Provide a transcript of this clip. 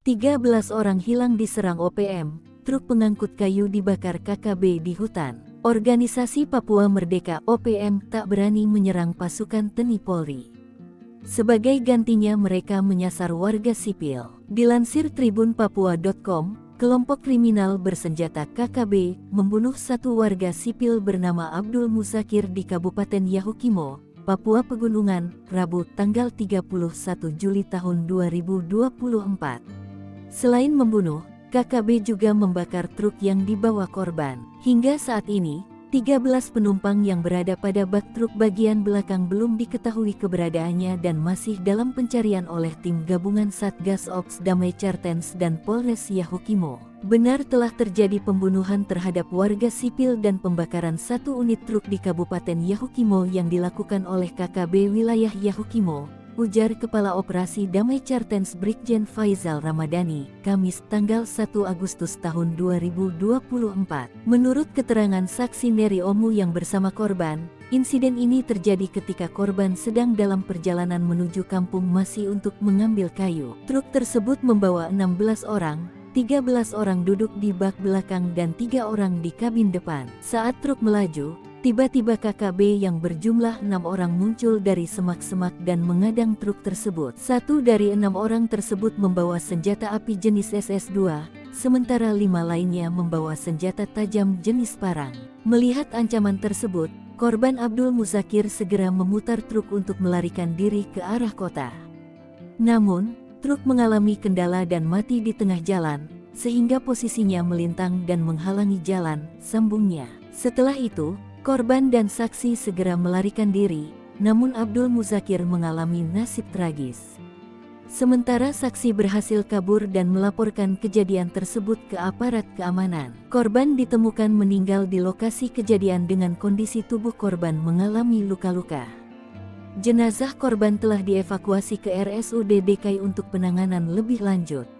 13 orang hilang diserang OPM, truk pengangkut kayu dibakar KKB di hutan. Organisasi Papua Merdeka OPM tak berani menyerang pasukan TNI Polri. Sebagai gantinya mereka menyasar warga sipil. Dilansir tribunpapua.com, kelompok kriminal bersenjata KKB membunuh satu warga sipil bernama Abdul Muzakir di Kabupaten Yahukimo, Papua Pegunungan, Rabu tanggal 31 Juli tahun 2024. Selain membunuh, KKB juga membakar truk yang dibawa korban. Hingga saat ini, 13 penumpang yang berada pada bak truk bagian belakang belum diketahui keberadaannya dan masih dalam pencarian oleh tim gabungan Satgas Ops Damai Cartens dan Polres Yahukimo. Benar telah terjadi pembunuhan terhadap warga sipil dan pembakaran satu unit truk di Kabupaten Yahukimo yang dilakukan oleh KKB wilayah Yahukimo, ujar Kepala Operasi Damai Cartens Brigjen Faizal Ramadhani, Kamis tanggal 1 Agustus tahun 2024. Menurut keterangan saksi Neri Omu yang bersama korban, insiden ini terjadi ketika korban sedang dalam perjalanan menuju kampung Masi untuk mengambil kayu. Truk tersebut membawa 16 orang, 13 orang duduk di bak belakang dan 3 orang di kabin depan. Saat truk melaju, tiba-tiba KKB yang berjumlah 6 orang muncul dari semak-semak dan mengadang truk tersebut. Satu dari 6 orang tersebut membawa senjata api jenis SS-2, sementara 5 lainnya membawa senjata tajam jenis parang. Melihat ancaman tersebut, korban Abdul Muzakir segera memutar truk untuk melarikan diri ke arah kota. Namun, truk mengalami kendala dan mati di tengah jalan, sehingga posisinya melintang dan menghalangi jalan, sambungnya. Setelah itu, korban dan saksi segera melarikan diri, namun Abdul Muzakir mengalami nasib tragis. Sementara saksi berhasil kabur dan melaporkan kejadian tersebut ke aparat keamanan. Korban ditemukan meninggal di lokasi kejadian dengan kondisi tubuh korban mengalami luka-luka. Jenazah korban telah dievakuasi ke RSUD DKI untuk penanganan lebih lanjut.